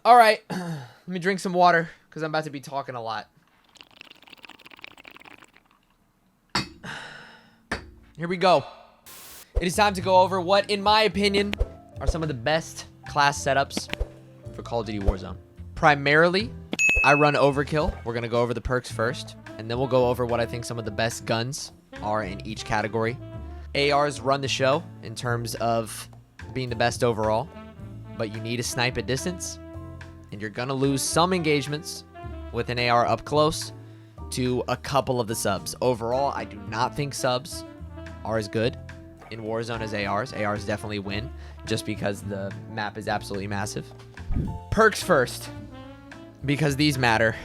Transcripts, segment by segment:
All right. Let me drink some water because I'm about to be talking a lot. Here we go. It is time to go over what, in my opinion, are some of the best class setups for Call of Duty Warzone. Primarily, I run Overkill. We're going to go over the perks first, and then we'll go over what I think some of the best guns are in each category. ARs run the show in terms of being the best overall, but you need a snipe at distance, and you're going to lose some engagements with an AR up close to a couple of the subs. Overall, I do not think subs are as good in Warzone as ARs. ARs definitely win just because the map is absolutely massive. Perks first, because these matter.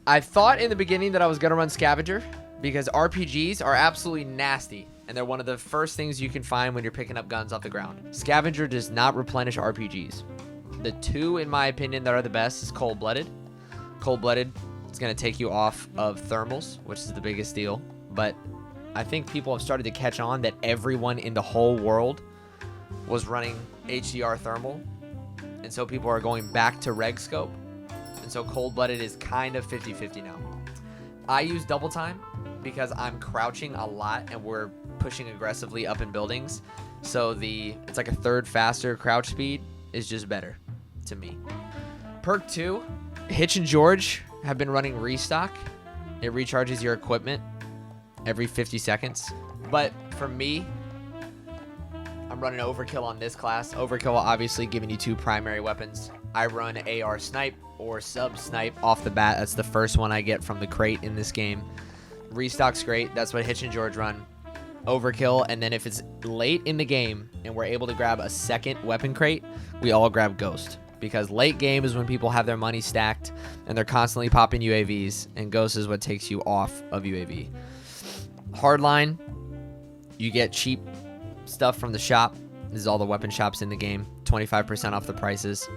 I thought in the beginning that I was going to run Scavenger because RPGs are absolutely nasty, and they're one of the first things you can find when you're picking up guns off the ground. Scavenger does not replenish RPGs. The two, in my opinion, that are the best is Cold-Blooded. Cold-Blooded is going to take you off of thermals, which is the biggest deal, but I think people have started to catch on that everyone in the whole world was running HDR thermal, and so people are going back to reg scope, and so Cold-Blooded is kind of 50-50 now. I use double time because I'm crouching a lot and we're pushing aggressively up in buildings, so it's like a third faster crouch speed is just better to me. Perk 2, Hitch and Jorge have been running restock. It recharges your equipment every 50 seconds. But for me, I'm running Overkill on this class. Overkill obviously giving you two primary weapons. I run AR snipe or sub snipe off the bat. That's the first one I get from the crate in this game. Restock's great. That's what Hitch and Jorge run. Overkill, and then if it's late in the game and we're able to grab a second weapon crate, we all grab Ghost. Because late game is when people have their money stacked and they're constantly popping UAVs, and Ghost is what takes you off of UAV. Hardline, you get cheap stuff from the shop. This is all the weapon shops in the game. 25% off the prices.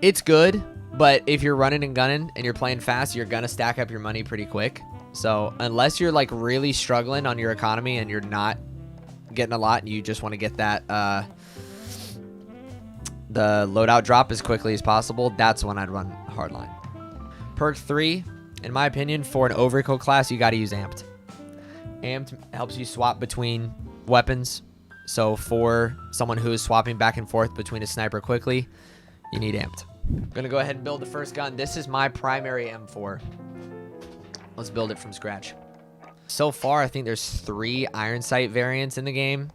It's good, but if you're running and gunning and you're playing fast, you're gonna stack up your money pretty quick. So unless you're like really struggling on your economy and you're not getting a lot and you just want to get that the loadout drop as quickly as possible, that's when I'd run hardline. Perk 3, in my opinion, for an Overkill class, you got to use Amped. Amped helps you swap between weapons. So for someone who is swapping back and forth between a sniper quickly, you need Amped. I'm going to go ahead and build the first gun. This is my primary M4. Let's build it from scratch. So far, I think there's 3 iron sight variants in the game.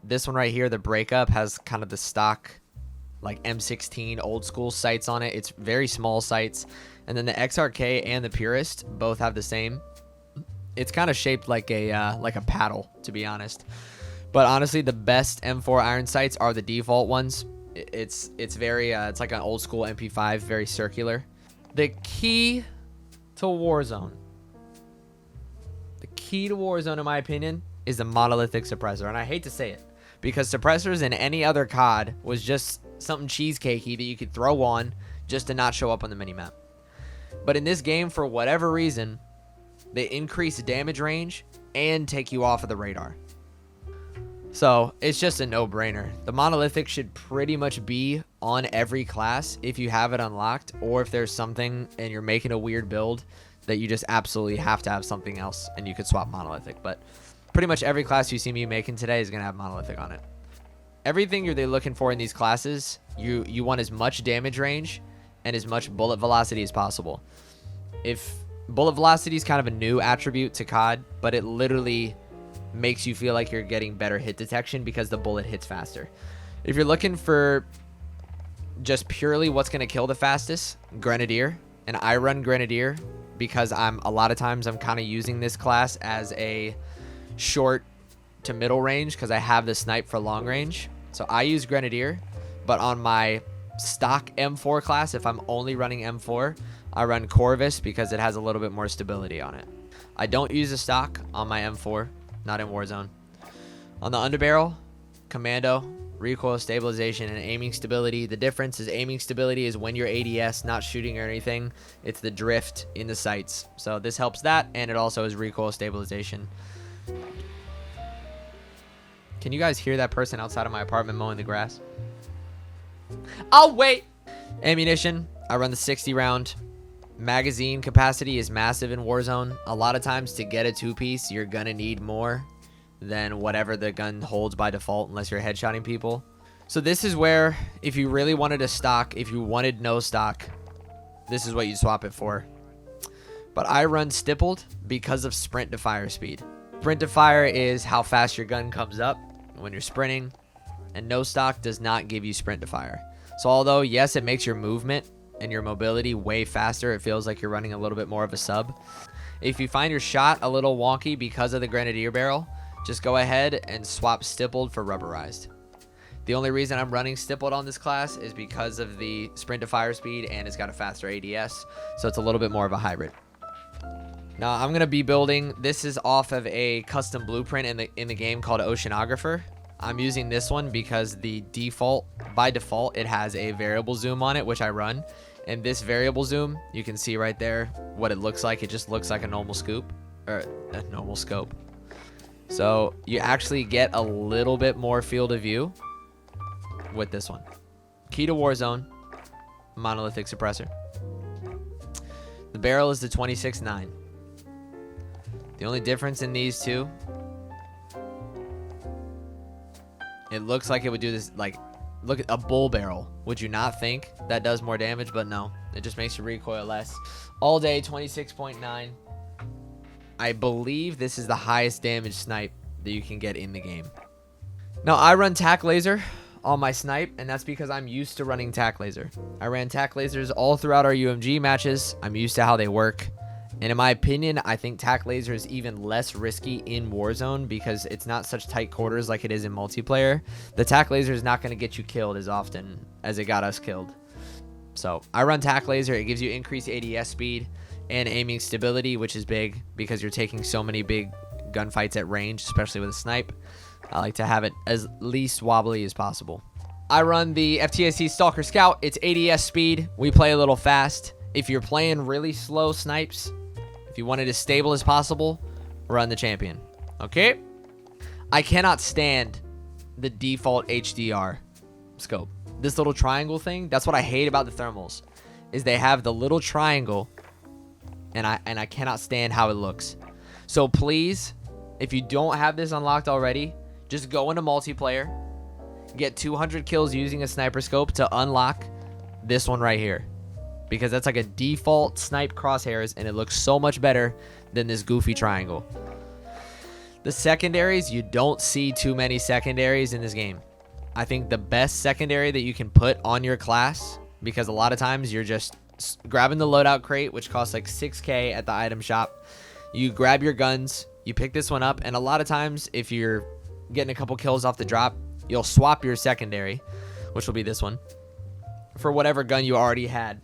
This one right here, the breakup, has kind of the stock like M16 old school sights on it. It's very small sights. And then the XRK and the Purist both have the same. It's kind of shaped like a paddle, to be honest. But honestly, the best M4 iron sights are the default ones. It's very it's like an old school MP5, very circular. The key to Warzone, in my opinion, is the monolithic suppressor. And I hate to say it, because suppressors in any other COD was just something cheesecakey that you could throw on just to not show up on the minimap. But in this game, for whatever reason, they increase damage range and take you off of the radar. So it's just a no-brainer. The monolithic should pretty much be on every class if you have it unlocked, or if there's something and you're making a weird build that you just absolutely have to have something else and you could swap monolithic. But pretty much every class you see me making today is going to have monolithic on it. Everything you're looking for in these classes, you want as much damage range and as much bullet velocity as possible. If bullet velocity is kind of a new attribute to COD, but it literally makes you feel like you're getting better hit detection because the bullet hits faster. If you're looking for just purely what's going to kill the fastest, Grenadier. And I run Grenadier because a lot of times I'm kind of using this class as a short to middle range because I have the snipe for long range. So I use Grenadier, but on my stock M4 class, if I'm only running M4, I run Corvus because it has a little bit more stability on it. I don't use a stock on my M4, not in Warzone. On the underbarrel, Commando, recoil stabilization, and aiming stability. The difference is aiming stability is when you're ADS, not shooting or anything. It's the drift in the sights. So this helps that, and it also is recoil stabilization. Can you guys hear that person outside of my apartment mowing the grass? Oh, wait. Ammunition, I run the 60 round. Magazine capacity is massive in Warzone. A lot of times to get a 2-piece, you're gonna need more than whatever the gun holds by default unless you're headshotting people. So this is where, if you really wanted a stock, if you wanted no stock, this is what you swap it for. But I run stippled because of sprint to fire speed. Sprint to fire is how fast your gun comes up when you're sprinting, and no stock does not give you sprint to fire. So although, yes, it makes your movement and your mobility way faster, it feels like you're running a little bit more of a sub. If you find your shot a little wonky because of the grenadier barrel, just go ahead and swap stippled for rubberized. The only reason I'm running stippled on this class is because of the sprint to fire speed, and it's got a faster ADS, so it's a little bit more of a hybrid. Now I'm gonna be building, this is off of a custom blueprint in the game called Oceanographer. I'm using this one because by default it has a variable zoom on it, which I run, and this variable zoom, you can see right there what it looks like. It just looks like a normal scope. So you actually get a little bit more field of view with this one. Key to Warzone, monolithic suppressor. The barrel is the 26.9. The only difference in these two, it looks like it would do this, like, look at a bull barrel. Would you not think that does more damage? But no, it just makes you recoil less. All day, 26.9. I believe this is the highest damage snipe that you can get in the game. Now, I run tac laser on my snipe, and that's because I'm used to running tac laser. I ran tac lasers all throughout our UMG matches. I'm used to how they work. And in my opinion, I think tac laser is even less risky in Warzone because it's not such tight quarters like it is in multiplayer. The tac laser is not going to get you killed as often as it got us killed. So I run tac laser. It gives you increased ADS speed and aiming stability, which is big because you're taking so many big gunfights at range, especially with a snipe. I like to have it as least wobbly as possible. I run the FTSC Stalker Scout. It's ADS speed. We play a little fast. If you're playing really slow snipes, if you want it as stable as possible, run the champion. Okay? I cannot stand the default HDR scope. This little triangle thing, that's what I hate about the thermals, is they have the little triangle, and I cannot stand how it looks. So please, if you don't have this unlocked already, just go into multiplayer, get 200 kills using a sniper scope to unlock this one right here. Because that's like a default snipe crosshairs, and it looks so much better than this goofy triangle. The secondaries, you don't see too many secondaries in this game. I think the best secondary that you can put on your class, because a lot of times you're just grabbing the loadout crate, which costs like 6K at the item shop. You grab your guns, you pick this one up, and a lot of times if you're getting a couple kills off the drop, you'll swap your secondary, which will be this one, for whatever gun you already had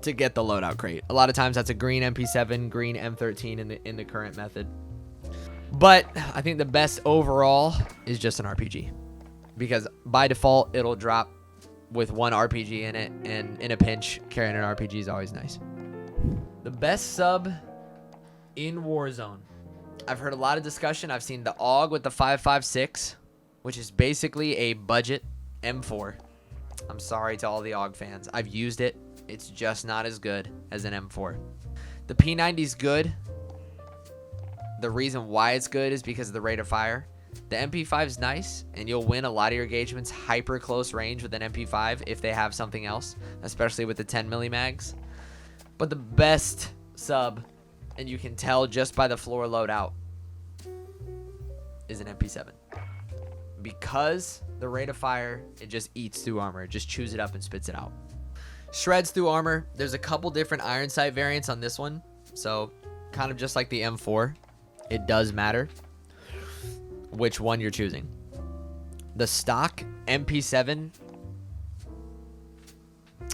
to get the loadout crate. A lot of times that's a green MP7, green M13 in the current method. But I think the best overall is just an RPG, because by default it'll drop with one RPG in it, and in a pinch carrying an RPG is always nice. The best sub in Warzone. I've heard a lot of discussion. I've seen the AUG with the 5.56, which is basically a budget M4. I'm sorry to all the AUG fans. I've used it. It's just not as good as an M4. The P90 is good. The reason why it's good is because of the rate of fire. The MP5 is nice, and you'll win a lot of your engagements hyper close range with an MP5 if they have something else, especially with the 10 milli mags. But the best sub, and you can tell just by the floor loadout, is an MP7. Because the rate of fire, it just eats through armor. It just chews it up and spits it out. Shreds through armor. There's a couple different iron sight variants on this one, so kind of just like the M4, it does matter which one you're choosing. The stock MP7,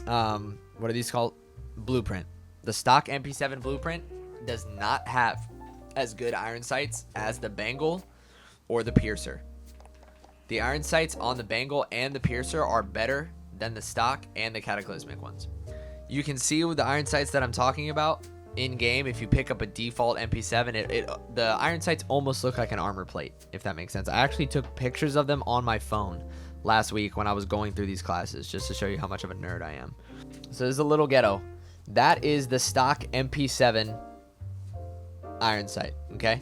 what are these called? Blueprint. The stock MP7 blueprint does not have as good iron sights as the Bengal or the Piercer. The iron sights on the Bengal and the Piercer are better than the stock and the Cataclysmic ones. You can see with the iron sights that I'm talking about in game. If you pick up a default MP7, the iron sights almost look like an armor plate, if that makes sense. I actually took pictures of them on my phone last week when I was going through these classes, just to show you how much of a nerd I am. So there's a little ghetto. That is the stock MP7 iron sight, okay?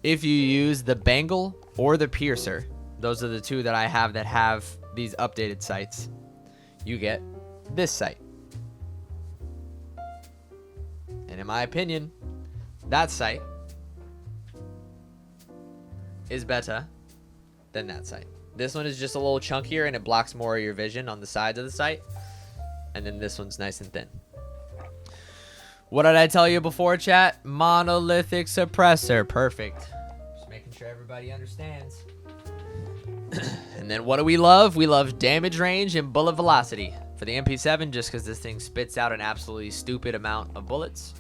If you use the Bengal or the Piercer, those are the two that I have that have these updated sights, you get this sight. And in my opinion, that sight is better than that sight. This one is just a little chunkier and it blocks more of your vision on the sides of the sight. And then this one's nice and thin. What did I tell you before, chat? Monolithic suppressor. Perfect. Just making sure everybody understands. And then what do we love? We love damage range and bullet velocity. For the MP7, just because this thing spits out an absolutely stupid amount of bullets.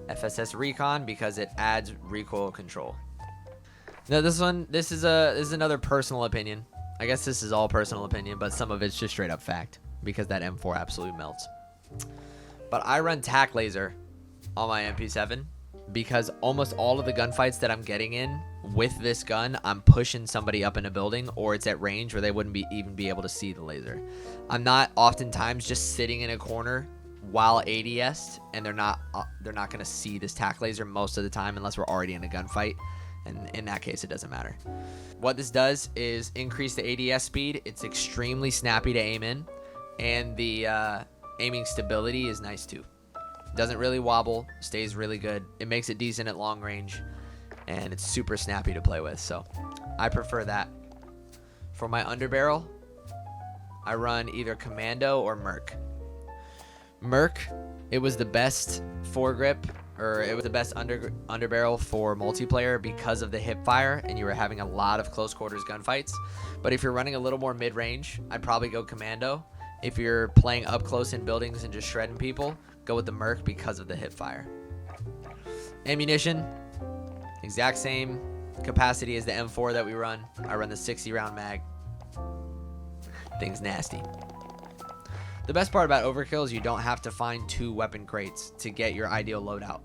FSS Recon, because it adds recoil control. Now this is another personal opinion. I guess this is all personal opinion, but some of it's just straight up fact, because that M4 absolutely melts. But I run tac laser on my MP7 because almost all of the gunfights that I'm getting in with this gun, I'm pushing somebody up in a building, or it's at range where they wouldn't even be able to see the laser. I'm not oftentimes just sitting in a corner while ADS, and they're not gonna see this tac laser most of the time unless we're already in a gunfight, and in that case it doesn't matter. What this does is increase the ADS speed. It's extremely snappy to aim in, and the aiming stability is nice too. Doesn't really wobble, stays really good. It makes it decent at long range, and it's super snappy to play with, so I prefer that. For my underbarrel, I run either Commando or Merc. Merc, it was the best foregrip, or it was the best underbarrel for multiplayer because of the hip fire, and you were having a lot of close quarters gunfights. But if you're running a little more mid-range, I'd probably go Commando. If you're playing up close in buildings and just shredding people, go with the Merc because of the hip fire. Ammunition, exact same capacity as the M4 that we run. I run the 60 round mag. Thing's nasty. The best part about Overkill is you don't have to find 2 weapon crates to get your ideal loadout.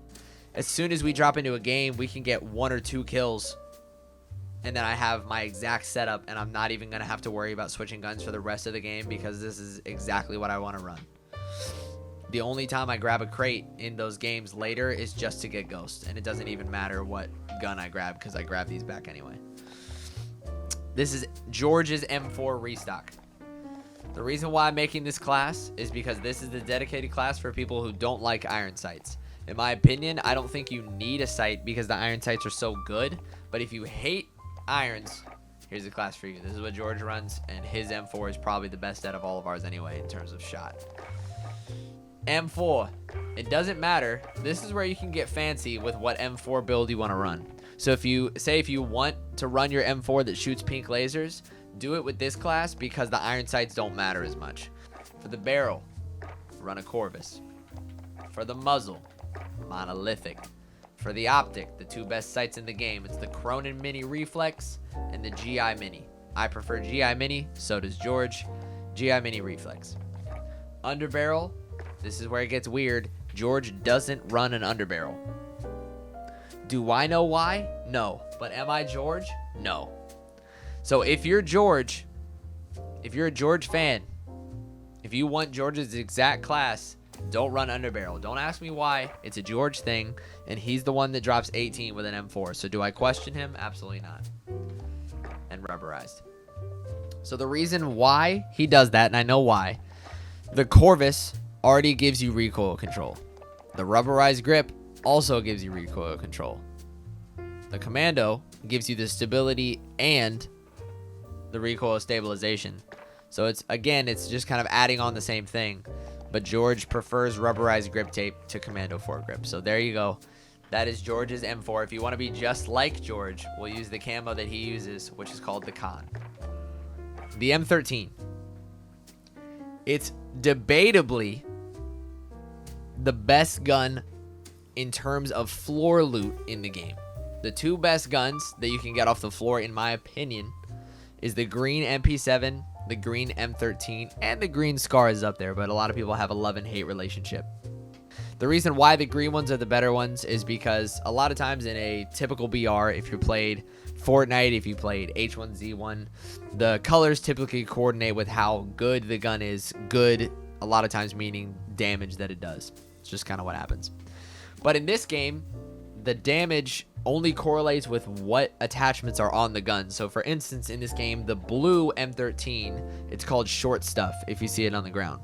As soon as we drop into a game, we can get 1 or 2 kills, and then I have my exact setup, and I'm not even going to have to worry about switching guns for the rest of the game because this is exactly what I want to run. The only time I grab a crate in those games later is just to get Ghost, and it doesn't even matter what gun I grab because I grab these back anyway. This is George's M4 restock. The reason why I'm making this class is because this is the dedicated class for people who don't like iron sights. In my opinion, I don't think you need a sight because the iron sights are so good, but if you hate irons, here's a class for you. This is what George runs, and his M4 is probably the best out of all of ours anyway in terms of shot. M4, it doesn't matter. This is where you can get fancy with what M4 build you want to run. So if you want to run your M4 that shoots pink lasers, do it with this class because the iron sights don't matter as much. For the barrel, run a Corvus. For the muzzle, monolithic. For the optic, the 2 best sights in the game, it's the Cronin Mini Reflex and the GI Mini. I prefer GI Mini, so does George. GI Mini Reflex. Underbarrel, this is where it gets weird. George doesn't run an underbarrel. Do I know why? No. But am I George? No. So if you're George, if you're a George fan, if you want George's exact class, don't run underbarrel. Don't ask me why. It's a George thing, and he's the one that drops 18 with an M4. So do I question him? Absolutely not. And rubberized. So the reason why he does that, and I know why, the Corvus already gives you recoil control. The rubberized grip also gives you recoil control. The Commando gives you the stability and the recoil stabilization. So it's just kind of adding on the same thing. But George prefers rubberized grip tape to Commando foregrip. So there you go. That is George's M4. If you want to be just like George, we'll use the camo that he uses, which is called the Con. The M13. It's debatably the best gun in terms of floor loot in the game. The 2 best guns that you can get off the floor, in my opinion, is the green MP7, the green M13, and the green Scar is up there, but a lot of people have a love and hate relationship. The reason why the green ones are the better ones is because a lot of times in a typical BR, if you played Fortnite, if you played H1Z1, the colors typically coordinate with how good the gun is. Good, a lot of times meaning damage that it does. It's just kind of what happens. But in this game, the damage only correlates with what attachments are on the gun. So for instance, in this game, the blue M13, it's called short stuff if you see it on the ground.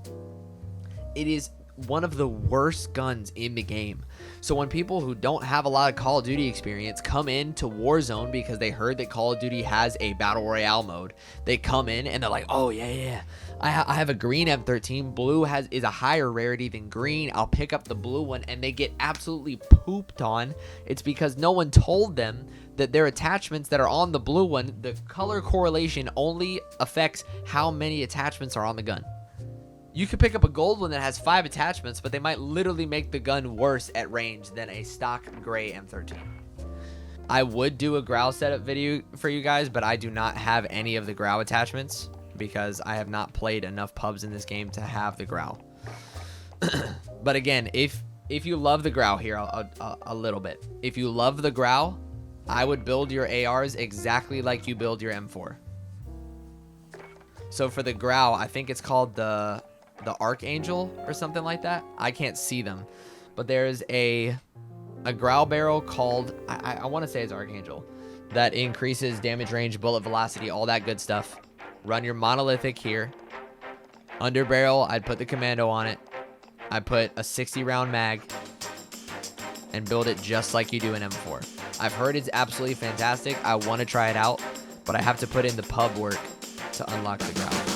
It is one of the worst guns in the game. So when people who don't have a lot of Call of Duty experience come into Warzone because they heard that Call of Duty has a Battle Royale mode, they come in and they're like, oh yeah, I have a green M13. Blue is a higher rarity than green. I'll pick up the blue one, and they get absolutely pooped on. It's because no one told them that their attachments that are on the blue one, the color correlation only affects how many attachments are on the gun. You could pick up a gold one that has 5 attachments, but they might literally make the gun worse at range than a stock gray M13. I would do a growl setup video for you guys, but I do not have any of the growl attachments because I have not played enough pubs in this game to have the growl. But again, if you love the growl here, a little bit. If you love the growl, I would build your ARs exactly like you build your M4. So for the growl, I think it's called the Archangel or something like that. I can't see them, but there's a growl barrel called, I want to say it's Archangel, that increases damage range, bullet velocity, all that good stuff. Run your monolithic here. Under barrel, I'd put the commando on it. I put a 60 round mag and build it just like you do an M4. I've heard it's absolutely fantastic. I want to try it out, but I have to put in the pub work to unlock the growl.